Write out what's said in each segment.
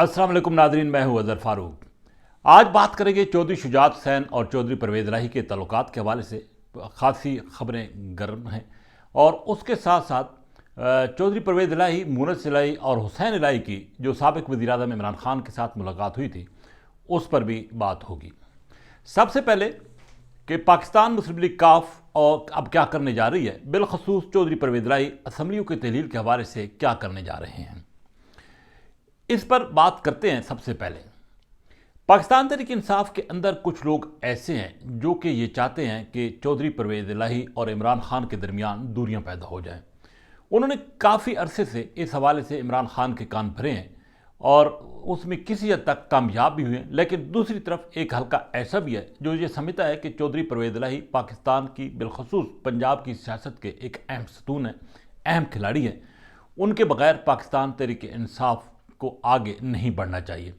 अस्सलाम वालेकुम नादरीन, मैं हूं अज़हर फारूक। आज बात करेंगे चौधरी शुजात हुसैन और चौधरी परवेज़ इलाही के तल्लुकात के हवाले से। खासी खबरें गर्म हैं और उसके साथ साथ चौधरी परवेज़ इलाही, मुनस इलाही और हुसैन इलाही की जो साबिक़ वज़ीर आज़म इमरान खान के साथ मुलाकात हुई थी उस पर भी बात होगी। सबसे पहले कि पाकिस्तान मुस्लिम लीग काफ और अब क्या करने जा रही है, बिलखसूस चौधरी परवेज़ इलाही असम्बलियों के तहलील के हवाले से क्या करने जा रहे हैं, इस पर बात करते हैं। सबसे पहले पाकिस्तान तहरीक इंसाफ के अंदर कुछ लोग ऐसे हैं जो कि ये चाहते हैं कि चौधरी परवेज़ इलाही और इमरान खान के दरमियान दूरियां पैदा हो जाएं। उन्होंने काफ़ी अरसे से इस हवाले से इमरान खान के कान भरे हैं और उसमें किसी हद तक कामयाब भी हुए हैं, लेकिन दूसरी तरफ एक हल्का ऐसा भी है जो ये समझता है कि चौधरी परवेज़ इलाही पाकिस्तान की बिलखसूस पंजाब की सियासत के एक अहम सतून है, अहम खिलाड़ी हैं। उनके बगैर पाकिस्तान तहरीक इंसाफ को आगे नहीं बढ़ना चाहिए,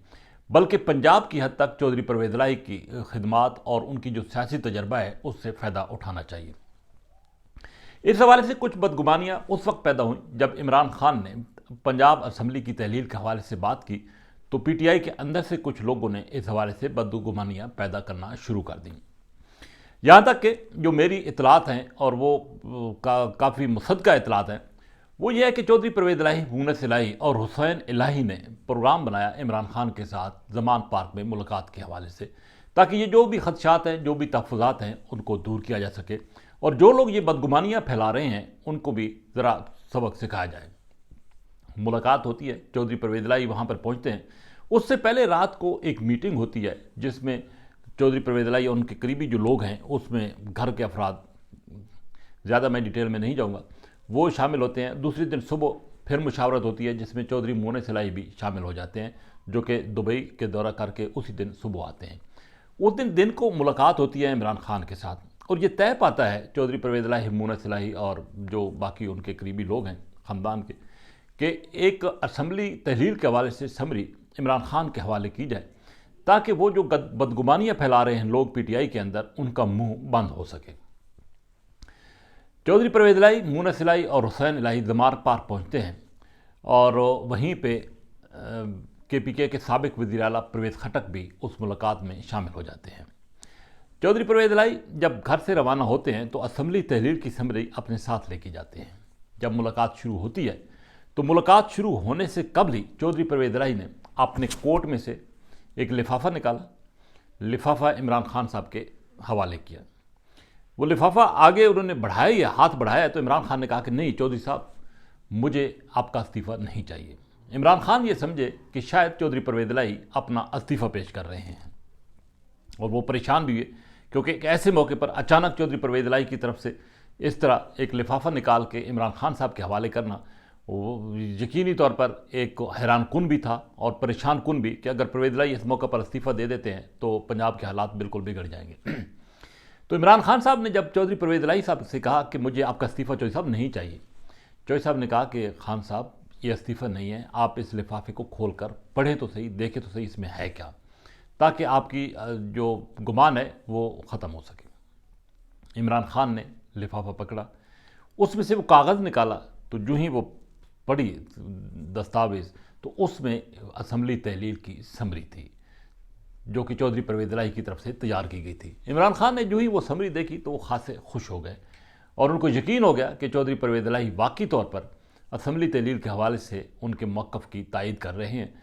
बल्कि पंजाब की हद तक चौधरी परवेज़ इलाही की खिदमात और उनकी जो सियासी तजर्बा है उससे फ़ायदा उठाना चाहिए। इस हवाले से कुछ बदगुमानियाँ उस वक्त पैदा हुई जब इमरान खान ने पंजाब असम्बली की तहलील के हवाले से बात की, तो पीटीआई के अंदर से कुछ लोगों ने इस हवाले से बदगुमानियाँ पैदा करना शुरू कर दी। यहाँ तक कि जो मेरी इतलात हैं और वो काफ़ी मुसद्दका इतलात हैं, वो ये है कि चौधरी परवेज़ इलाही, मुनस इलाही और हुसैन इलाही ने प्रोग्राम बनाया इमरान खान के साथ ज़मान पार्क में मुलाकात के हवाले से, ताकि ये जो भी खदशात हैं, जो भी तहफ़्फ़ुज़ात हैं, उनको दूर किया जा सके और जो लोग ये बदगुमानियाँ फैला रहे हैं उनको भी ज़रा सबक सिखाया जाए। मुलाकात होती है, चौधरी परवेज़ इलाही वहाँ पर पहुँचते हैं। उससे पहले रात को एक मीटिंग होती है जिसमें चौधरी परवेज़ इलाही और उनके करीबी जो लोग हैं, उसमें घर के अफराद, ज़्यादा मैं डिटेल में नहीं जाऊँगा, वो शामिल होते हैं। दूसरे दिन सुबह फिर मुशावरत होती है जिसमें चौधरी मुनस इलाही भी शामिल हो जाते हैं, जो कि दुबई के दौरा करके उसी दिन सुबह आते हैं। उस दिन को मुलाकात होती है इमरान खान के साथ और ये तय पाता है चौधरी परवेज़ इलाही, मुनस इलाही और जो बाकी उनके करीबी लोग हैं ख़ानदान के, कि एक असम्बली तहलील के हवाले से समरी इमरान खान के हवाले की जाए, ताकि वो जो बदगुमानियाँ फैला रहे हैं लोग पीटीआई के अंदर, उनका मुँह बंद हो सके। चौधरी परवेज़ इलाही, मुनस इलाही और हुसैन इलाही ज़मान पार्क पहुँचते हैं और वहीं पे केपीके के साबिक़ वज़ीर आला परवेज़ खटक भी उस मुलाकात में शामिल हो जाते हैं। चौधरी परवेज़ इलाही जब घर से रवाना होते हैं तो असम्बली तहलील की समरी अपने साथ लेके जाते हैं। जब मुलाकात शुरू होती है तो मुलाकात शुरू होने से कबल ही चौधरी परवेज़ इलाही ने अपने कोट में से एक लिफाफा निकाला, लिफाफा इमरान खान साहब के हवाले किया। वो लिफाफा आगे उन्होंने बढ़ाया, या हाथ बढ़ाया, तो इमरान खान ने कहा कि नहीं चौधरी साहब, मुझे आपका इस्तीफ़ा नहीं चाहिए। इमरान खान ये समझे कि शायद चौधरी परवेज़ इलाही अपना इस्तीफ़ा पेश कर रहे हैं और वो परेशान भी हुए, क्योंकि एक ऐसे मौके पर अचानक चौधरी परवेज़ इलाही की तरफ से इस तरह एक लिफाफा निकाल के इमरान खान साहब के हवाले करना, वो यकीनी तौर पर एक हैरान कुन भी था और परेशान कुन भी, कि अगर परवेज़ इलाही इस मौके पर इस्तीफ़ा दे देते हैं तो पंजाब के हालात बिल्कुल बिगड़ जाएंगे। तो इमरान खान साहब ने जब चौधरी परवेज़ इलाही साहब से कहा कि मुझे आपका इस्तीफ़ा चौधरी साहब नहीं चाहिए, चौधरी साहब ने कहा कि खान साहब, ये इस्तीफ़ा नहीं है, आप इस लिफाफे को खोल कर पढ़ें तो सही, देखें तो सही इसमें है क्या, ताकि आपकी जो गुमान है वो ख़त्म हो सके। इमरान खान ने लिफाफा पकड़ा, उसमें से वो कागज़ निकाला, तो जो ही वो पढ़ी दस्तावेज़, तो उसमें असम्बली तहलील की समरी थी जो कि चौधरी परवेज़ इलाही की तरफ से तैयार की गई थी। इमरान खान ने जो ही वो समरी देखी तो वो खासे खुश हो गए और उनको यकीन हो गया कि चौधरी परवेज़ इलाही वाकई तौर पर असम्बली तहलील के हवाले से उनके मौक़िफ़ की तायीद कर रहे हैं।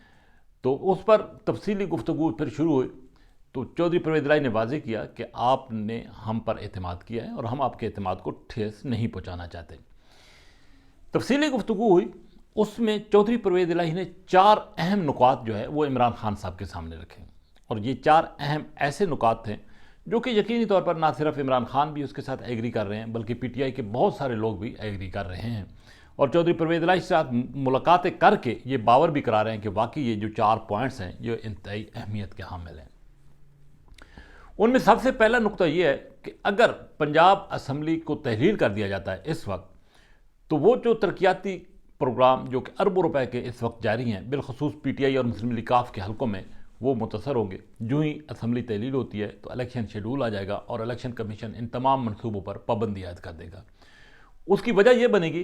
तो उस पर तफसीली गुफ्तगू फिर शुरू हुई। तो चौधरी परवेज़ इलाही ने वाज़ेह किया कि आपने हम पर एतमाद किया है और हम आपके एतमाद को ठेस नहीं पहुँचाना चाहते। तफसीली गुफ्तगू हुई, उसमें चौधरी परवेज़ इलाही ने 4 अहम नुकात जो है वो इमरान खान साहब के सामने रखे और ये 4 अहम ऐसे नुकात थे जो कि यकीनी तौर पर ना सिर्फ इमरान खान भी उसके साथ एग्री कर रहे हैं, बल्कि पीटीआई के बहुत सारे लोग भी एग्री कर रहे हैं और चौधरी परवेज़ इलाही के साथ मुलाकातें करके ये बावर भी करा रहे हैं कि वाकई ये जो 4 पॉइंट्स हैं ये इंतहाई अहमियत के हामिल हैं। उनमें सबसे पहला नुकता ये है कि अगर पंजाब असम्बली को तहलील कर दिया जाता है इस वक्त, तो वो जो तरक्याती प्रोग्राम जो कि अरबों रुपए के इस वक्त जारी हैं, बिलखसूस पीटीआई और मुस्लिम लीग काफ के हलकों में, वो मुतासर होंगे। जो ही असम्बली तहलील होती है तो इलेक्शन शेड्यूल आ जाएगा और इलेक्शन कमीशन इन तमाम मनसूबों पर पाबंदी आयद कर देगा। उसकी वजह यह बनेगी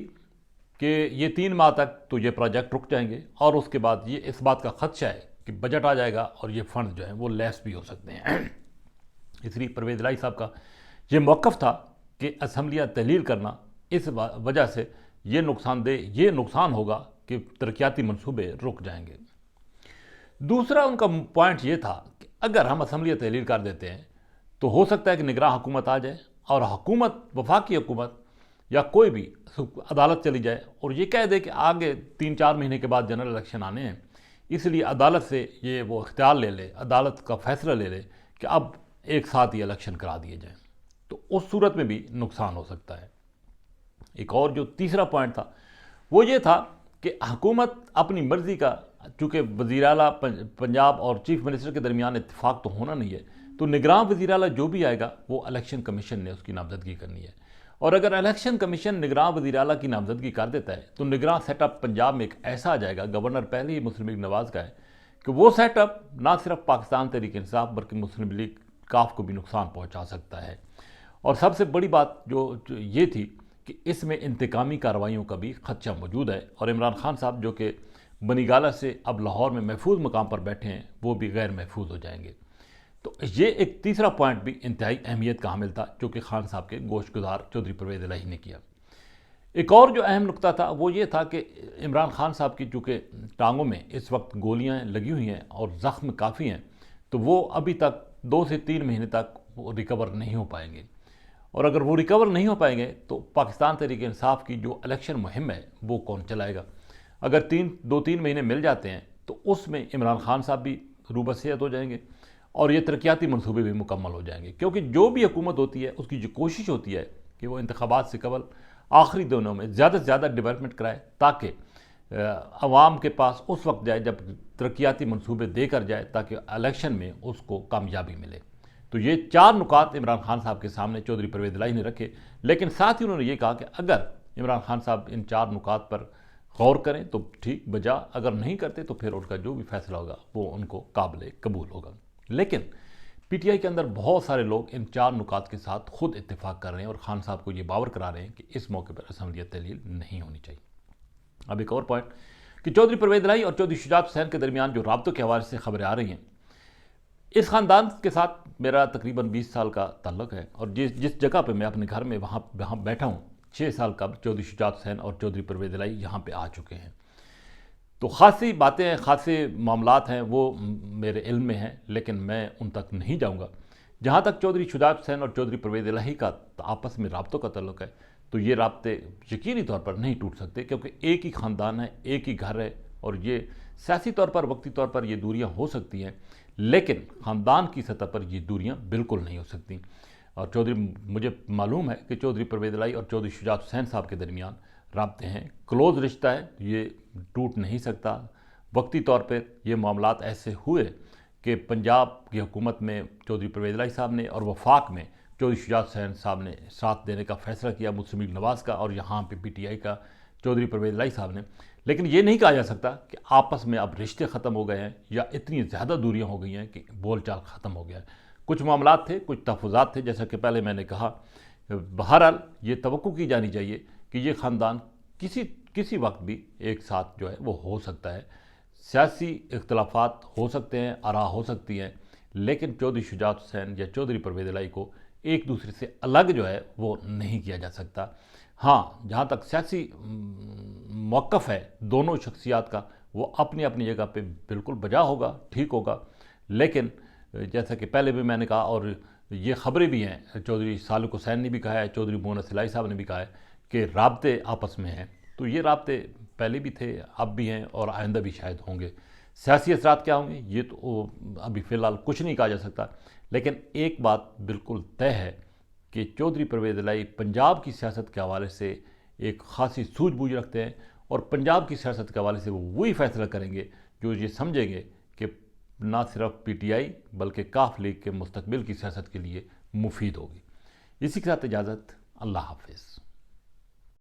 کہ یہ 3 ماہ تک تو یہ پروجیکٹ رک جائیں گے، اور اس کے بعد یہ اس بات کا خدشہ ہے کہ بجٹ آ جائے گا اور یہ فنڈ جو ہیں وہ لیس بھی ہو سکتے ہیں۔ اس لیے پرویز الہی صاحب کا یہ موقف تھا کہ اسمبلیاں تحلیل کرنا اس وجہ سے یہ نقصان ہوگا کہ ترقیاتی منصوبے رک جائیں گے۔ دوسرا ان کا پوائنٹ یہ تھا کہ اگر ہم اسمبلیاں تحلیل کر دیتے ہیں تو ہو سکتا ہے کہ نگراں حکومت آ جائے، اور وفاقی حکومت یا کوئی بھی عدالت چلی جائے اور یہ کہہ دے کہ آگے 3-4 مہینے کے بعد جنرل الیکشن آنے ہیں، اس لیے عدالت سے یہ وہ اختیار لے لے، عدالت کا فیصلہ لے لے کہ اب ایک ساتھ ہی الیکشن کرا دیے جائیں، تو اس صورت میں بھی نقصان ہو سکتا ہے۔ ایک اور جو تیسرا پوائنٹ تھا وہ یہ تھا کہ حکومت اپنی مرضی کا، چونکہ وزیر اعلیٰ پنجاب اور چیف منسٹر کے درمیان اتفاق تو ہونا نہیں ہے، تو نگراں وزیر اعلیٰ جو بھی آئے گا وہ الیکشن کمیشن نے اس کی نامزدگی کرنی ہے، اور اگر الیکشن کمیشن نگراں وزیر اعلیٰ کی نامزدگی کر دیتا ہے تو نگراں سیٹ اپ پنجاب میں ایک ایسا آ جائے گا، گورنر پہلے ہی مسلم لیگ نواز کا ہے، کہ وہ سیٹ اپ نہ صرف پاکستان تحریک انصاف بلکہ مسلم لیگ کاف کو بھی نقصان پہنچا سکتا ہے۔ اور سب سے بڑی بات جو یہ تھی کہ اس میں انتقامی کارروائیوں کا بھی خدشہ موجود ہے، اور عمران خان صاحب جو کہ بنی گالہ سے اب لاہور میں محفوظ مقام پر بیٹھے ہیں وہ بھی غیر محفوظ ہو جائیں گے۔ تو یہ ایک تیسرا پوائنٹ بھی انتہائی اہمیت کا حامل تھا جو کہ خان صاحب کے گوش گزار چودھری پرویز الہی نے کیا۔ ایک اور جو اہم نقطہ تھا وہ یہ تھا کہ عمران خان صاحب کی چونکہ ٹانگوں میں اس وقت گولیاں لگی ہوئی ہیں اور زخم کافی ہیں، تو وہ ابھی تک 2 سے 3 مہینے تک وہ ریکور نہیں ہو پائیں گے، اور اگر وہ ریکور نہیں ہو پائیں گے تو پاکستان تحریک انصاف کی جو الیکشن مہم ہے وہ کون چلائے گا؟ اگر 2-3 مہینے مل جاتے ہیں تو اس میں عمران خان صاحب بھی روبہ صحت ہو جائیں گے اور یہ ترقیاتی منصوبے بھی مکمل ہو جائیں گے، کیونکہ جو بھی حکومت ہوتی ہے اس کی جو کوشش ہوتی ہے کہ وہ انتخابات سے قبل آخری دنوں میں زیادہ سے زیادہ ڈیولپمنٹ کرائے تاکہ عوام کے پاس اس وقت جائے جب ترقیاتی منصوبے دے کر جائے تاکہ الیکشن میں اس کو کامیابی ملے۔ تو یہ 4 نکات عمران خان صاحب کے سامنے چودھری پرویز الہی نے رکھے، لیکن ساتھ ہی انہوں نے یہ کہا کہ اگر عمران خان صاحب ان 4 نکات پر غور کریں تو ٹھیک بجا، اگر نہیں کرتے تو پھر ان کا جو بھی فیصلہ ہوگا وہ ان کو قابل قبول ہوگا۔ لیکن پی ٹی آئی کے اندر بہت سارے لوگ ان 4 نکات کے ساتھ خود اتفاق کر رہے ہیں اور خان صاحب کو یہ باور کرا رہے ہیں کہ اس موقع پر اسمبلیت تحلیل نہیں ہونی چاہیے۔ اب ایک اور پوائنٹ کہ چودھری پرویز الہی اور چودھری شجاعت حسین کے درمیان جو رابطوں کے حوالے سے خبریں آ رہی ہیں، اس خاندان کے ساتھ میرا تقریباً 20 سال کا تعلق ہے، اور جس جگہ پہ میں اپنے گھر میں وہاں بیٹھا ہوں 6 سال قبل چودھری شجاعت حسین اور چودھری پرویز الہی یہاں پہ آ چکے ہیں، تو خاصی باتیں ہیں، خاصے معاملات ہیں وہ میرے علم میں ہیں، لیکن میں ان تک نہیں جاؤں گا۔ جہاں تک چودھری شجاعت حسین اور چودھری پرویز الہی کا آپس میں رابطوں کا تعلق ہے تو یہ رابطے یقینی طور پر نہیں ٹوٹ سکتے، کیونکہ ایک ہی خاندان ہے، ایک ہی گھر ہے، اور یہ سیاسی طور پر وقتی طور پر یہ دوریاں ہو سکتی ہیں، لیکن خاندان کی سطح پر یہ دوریاں بالکل نہیں ہو سکتی۔ اور مجھے معلوم ہے کہ چودھری پرویز الہی اور چودھری شجاعت حسین صاحب کے درمیان رابطے ہیں، کلوز رشتہ ہے، یہ ٹوٹ نہیں سکتا۔ وقتی طور پہ یہ معاملات ایسے ہوئے کہ پنجاب کی حکومت میں چودھری پرویز الہی صاحب نے اور وفاق میں چودھری شجاعت حسین صاحب نے ساتھ دینے کا فیصلہ کیا مسلم لیگ نواز کا، اور یہاں پہ پی ٹی آئی کا چودھری پرویز الہی صاحب نے، لیکن یہ نہیں کہا جا سکتا کہ آپس میں اب رشتے ختم ہو گئے ہیں یا اتنی زیادہ دوریاں ہو گئی ہیں کہ بول چال ختم ہو گیا ہے۔ کچھ معاملات تھے، کچھ تحفظات تھے، جیسا کہ پہلے میں نے کہا۔ بہرحال یہ توقع کی جانی چاہیے کہ یہ خاندان کسی وقت بھی ایک ساتھ جو ہے وہ ہو سکتا ہے، سیاسی اختلافات ہو سکتے ہیں، آراء ہو سکتی ہیں، لیکن چودھری شجاعت حسین یا چودھری پرویز الہی کو ایک دوسرے سے الگ جو ہے وہ نہیں کیا جا سکتا۔ ہاں، جہاں تک سیاسی موقف ہے دونوں شخصیات کا وہ اپنی اپنی جگہ پہ بالکل بجا ہوگا، ٹھیک ہوگا، لیکن جیسا کہ پہلے بھی میں نے کہا اور یہ خبریں بھی ہیں، چودھری سالک حسین نے بھی کہا ہے، چودھری مونس الہی صاحب نے بھی کہا ہے کہ رابطے آپس میں ہیں، تو یہ رابطے پہلے بھی تھے، اب بھی ہیں، اور آئندہ بھی شاید ہوں گے۔ سیاسی اثرات کیا ہوں گے یہ تو ابھی فی الحال کچھ نہیں کہا جا سکتا، لیکن ایک بات بالکل طے ہے کہ چودھری پرویز الہی پنجاب کی سیاست کے حوالے سے ایک خاصی سوجھ بوجھ رکھتے ہیں، اور پنجاب کی سیاست کے حوالے سے وہ وہی فیصلہ کریں گے جو یہ سمجھیں گے کہ نہ صرف پی ٹی آئی بلکہ کاف لیگ کے مستقبل کی سیاست کے لیے مفید ہوگی۔ اسی کے ساتھ اجازت، اللہ حافظ۔